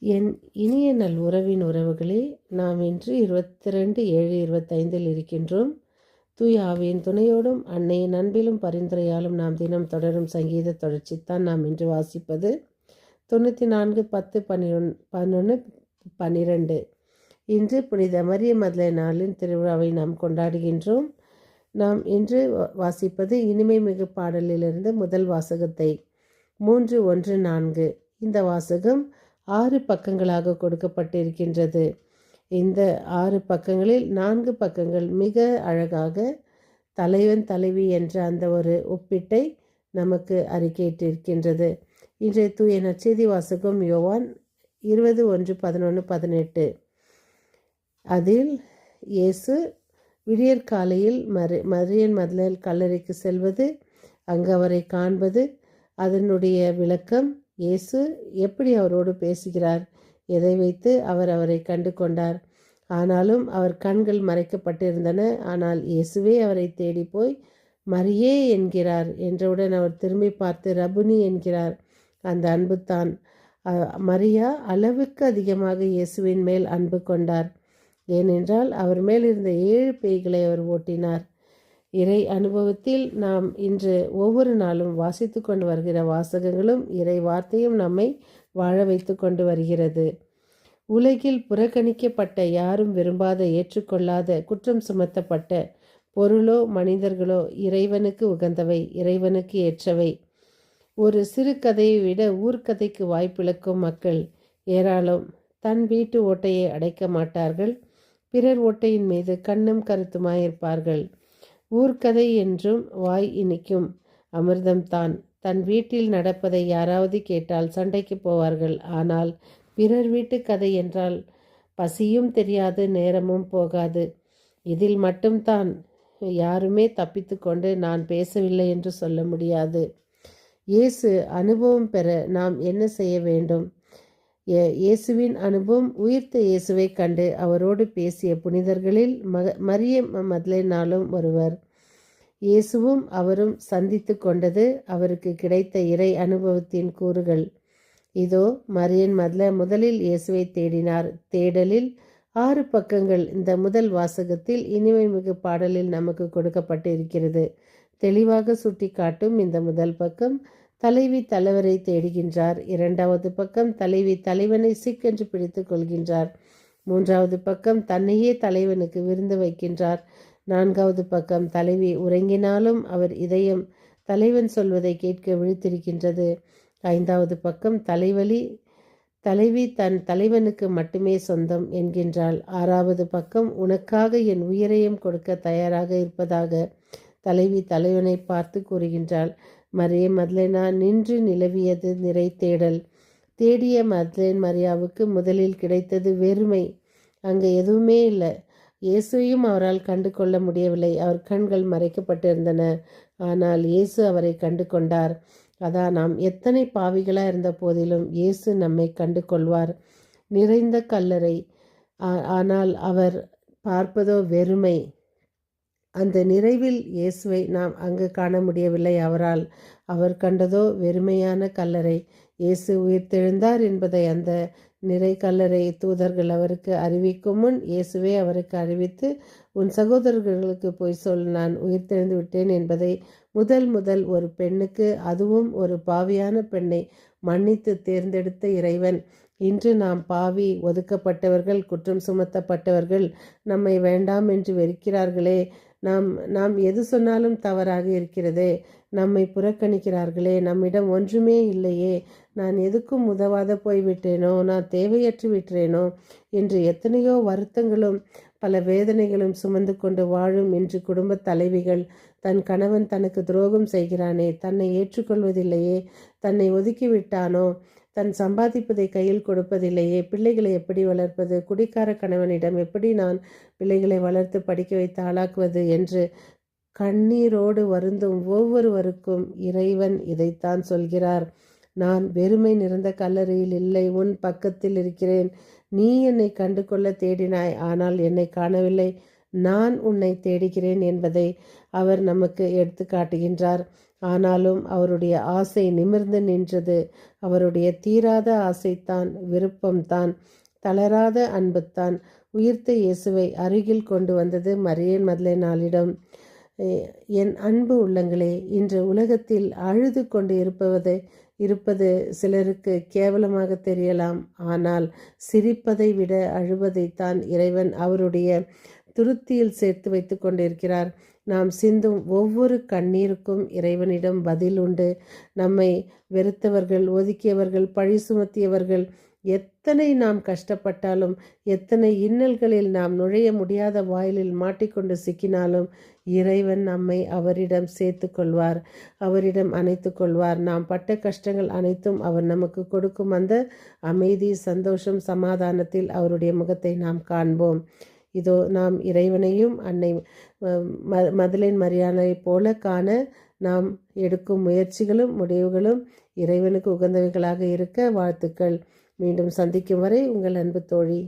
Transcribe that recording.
என் இனிய நல் உறவின் உறவுகளே, நாம் இன்று 22/7/25 இருக்கின்றோம். தூய ஆவியின் துணையோடும் அன்னையின் அன்பிலும் பரிந்துரையாலும் நாம் தினம் தொடரும் சங்கீத தொடர்ச்சித்தான் நாம் இன்று வாசிப்பது. 94, 10, 11, 12. இன்று புனித மரிய மதலேன் நாளின் திருவிழாவை நாம் கொண்டாடுகின்றோம். நாம் இன்று வாசிப்பது இனிமை மிகு பாடலிலிருந்து முதல் வாசகத்தை 3:1-4. இந்த வாசகம் 6 பக்கங்களாக கொடுக்கப்பட்டிருக்கின்றது. இந்த 6 பக்கங்களில் 4 பக்கங்கள் மிக அழகாக தலைவன் தலைவி என்ற அந்த ஒரு ஒப்பிட்டை நமக்கு அறிக்கையிட்டிருக்கின்றது. இன்றைய தூய நற்செய்தி வாசகம் யோவான் 20:1-11-18. அதில் இயேசு விடியற்காலையில் மரியன் மதலேன் கல்லறைக்கு செல்வது, அங்கு அவரை காண்பது, அதனுடைய விளக்கம், இயேசு எப்படி அவரோடு பேசுகிறார், எதை வைத்து அவரை கண்டு கொண்டார். ஆனாலும் அவர் கண்கள் மறைக்கப்பட்டிருந்தன. ஆனால் இயேசுவே அவரை தேடி போய் மரியே என்கிறார். என்றவுடன் அவர் திரும்பி பார்த்து ரபுனி என்கிறார். அந்த அன்புத்தான். மரியா அளவுக்கு அதிகமாக இயேசுவின் மேல் அன்பு கொண்டார். ஏனென்றால் அவர் மேல் இருந்த 7 பேய்களை அவர் ஓட்டினார். இறை அனுபவத்தில் நாம் இன்று ஒவ்வொரு நாளும் வாசித்து கொண்டு வருகிற வாசகங்களும் இறை வார்த்தையும் நம்மை வாழ வைத்து கொண்டு வருகிறது. உலகில் புறக்கணிக்கப்பட்ட, யாரும் விரும்பாத, ஏற்றுக்கொள்ளாத, குற்றம் சுமத்தப்பட்ட பொருளோ மனிதர்களோ இறைவனுக்கு உகந்தவை, இறைவனுக்கு ஏற்றவை. ஒரு சிறு கதையை விட ஊர்க்கதைக்கு வாய்ப்பிழக்கும் மக்கள் ஏராளம். தன் வீட்டு ஓட்டையை அடைக்க மாட்டார்கள். பிறர் ஓட்டையின் மீது கண்ணும் கருத்துமாயிருப்பார்கள். ஊர்க்கதை என்றும் வாய் இனிக்கும் அமிர்தம்தான். தன் வீட்டில் நடப்பதை யாராவது கேட்டால் சண்டைக்கு போவார்கள். ஆனால் பிறர் வீட்டு கதை என்றால் பசியும் தெரியாது, நேரமும் போகாது. இதில் மட்டும்தான் யாருமே தப்பித்து கொண்டு நான் பேசவில்லை என்று சொல்ல முடியாது. இயேசு அனுபவம் பெற நாம் என்ன செய்ய வேண்டும்? இயேசுவின் அனுபவம் உயிர்த்த இயேசுவை கண்டு அவரோடு பேசிய புனிதர்களில் மரிய மதலேனாலும் ஒருவர். இயேசுவும் அவரும் சந்தித்து கொண்டது அவருக்கு கிடைத்த இறை அனுபவத்தின் கூறுகள். இதோ மரியன் முதலில் இயேசுவை தேடினார். தேடலில் 6 பக்கங்கள் இந்த முதல் வாசகத்தில் இனிமை மிகு பாடலில் நமக்கு கொடுக்கப்பட்டு இருக்கிறது. தெளிவாக சுட்டி காட்டும் இந்த முதல் பக்கம் தலைவி தலைவரை தேடுகின்றார். 2வது பக்கம் தலைவி தலைவனை சிக்கென்று பிடித்து கொள்கின்றார். 3வது பக்கம் தன்னையே தலைவனுக்கு விருந்து வைக்கின்றார். 4வது பக்கம் தலைவி உறங்கினாலும் அவர் இதயம் தலைவன் சொல்வதை கேட்க விழித்திருக்கின்றது. 5வது பக்கம் தலைவி தன் தலைவனுக்கு மட்டுமே சொந்தம் என்கின்றாள். 6வது பக்கம் உனக்காக என் உயிரையும் கொடுக்க தயாராக இருப்பதாக தலைவி தலைவனை பார்த்து கூறுகின்றாள். மரிய மதலேனா நின்று நிலவியது நிறை தேடல். தேடிய மதலேன் மரியாவுக்கு முதலில் கிடைத்தது வெறுமை. அங்கே எதுவுமே இல்லை. இயேசுவையும் அவரால் கண்டு கொள்ள முடியவில்லை. அவர் கண்கள் மறைக்கப்பட்டிருந்தன. ஆனால் இயேசு அவரை கண்டு கொண்டார். அதான் நாம் எத்தனை பாவிகளாக இருந்த போதிலும் இயேசு நம்மை கண்டு கொள்வார். நிறைந்த கல்லறை, ஆனால் அவர் பார்ப்பதோ வெறுமை. அந்த நிறைவில் இயேசுவை நாம் அங்கு காண முடியவில்லை. அவர் கண்டதோ வெறுமையான கல்லறை. இயேசு உயிர்த்தெழுந்தார் என்பதை அந்த நிறை கல்லறை தூதர்கள் அவருக்கு அறிவிக்கும் முன் இயேசுவே அவருக்கு அறிவித்து, உன் சகோதரர்களுக்கு போய் சொல், நான் உயிர்த்தெழுந்து விட்டேன் என்பதை முதல் ஒரு பெண்ணுக்கு, அதுவும் ஒரு பாவியான பெண்ணை மன்னித்து தேர்ந்தெடுத்த இறைவன். இன்று நாம் பாவி, ஒதுக்கப்பட்டவர்கள், குற்றம் சுமத்தப்பட்டவர்கள், நம்மை வேண்டாம் என்று வெறுக்கிறார்களே, நாம் எது சொன்னாலும் தவறாக இருக்கிறதே, நம்மை புறக்கணிக்கிறார்களே, நம்மிடம் ஒன்றுமே இல்லையே, நான் எதுக்கும் உதவாத போய்விட்டேனோ, நான் தேவையற்று விட்டேனோ என்று எத்தனையோ வருத்தங்களும் பல வேதனைகளும் சுமந்து கொண்டு வாழும் இன்று குடும்ப தலைவிகள், தன் கணவன் தனக்கு துரோகம் செய்கிறானே, தன்னை ஏற்றுக்கொள்வதில்லையே, தன்னை ஒதுக்கிவிட்டானோ, தன் சம்பாதிப்பதை கையில் கொடுப்பதில்லையே, பிள்ளைகளை எப்படி வளர்ப்பது, குடிக்கார கணவனிடம் எப்படி நான் பிள்ளைகளை வளர்த்து படிக்க வைத்து ஆளாக்குவது என்று கண்ணீரோடு வருந்தும் ஒவ்வொருவருக்கும் இறைவன் இதைத்தான் சொல்கிறார். நான் வெறுமை நிறைந்த கல்லறையில் இல்லை, உன் பக்கத்தில் இருக்கிறேன். நீ என்னை கண்டு கொள்ள தேடினாய், ஆனால் என்னை காணவில்லை. நான் உன்னை தேடுகிறேன் என்பதை அவர் நமக்கு எடுத்து காட்டுகின்றார். ஆனாலும் அவருடைய ஆசை நிமிர்ந்து நின்றது. அவருடைய தீராத ஆசைத்தான், விருப்பம்தான், தளராத அன்புத்தான் உயிர்த்த இயேசுவை அருகில் கொண்டு வந்தது மரியேல் மக்தலேனாளிடம். என் அன்பு உள்ளங்களே, இன்று உலகத்தில் அழுது கொண்டு இருப்பது சிலருக்கு கேவலமாக தெரியலாம். ஆனால் சிரிப்பதை விட அழுவதைத்தான் இறைவன் அவருடைய துருத்தியில் சேர்த்து வைத்து கொண்டிருக்கிறார். நாம் சிந்தும் ஒவ்வொரு கண்ணீருக்கும் இறைவனிடம் பதில் உண்டு. நம்மை வெறுத்தவர்கள், ஒதுக்கியவர்கள், பழி சுமத்தியவர்கள், எத்தனை நாம் கஷ்டப்பட்டாலும், எத்தனை இன்னல்களில் நாம் நுழைய முடியாத வாயிலில் மாட்டிக்கொண்டு சிக்கினாலும் இறைவன் நம்மை அவரிடம் சேர்த்து கொள்வார், அவரிடம் அணைத்து கொள்வார். நாம் பட்ட கஷ்டங்கள் அனைத்தும் அவர் நமக்கு கொடுக்கும் அந்த அமைதி, சந்தோஷம், சமாதானத்தில் அவருடைய முகத்தை நாம் காண்போம். இதோ நாம் இறைவனையும் அன்னை மதலேன் மரியாதை போல காண நாம் எடுக்கும் முயற்சிகளும் முடிவுகளும் இறைவனுக்கு உகந்தவைகளாக இருக்க வாழ்த்துக்கள். மீண்டும் சந்திக்கும் வரை உங்கள் அன்பு தோழி.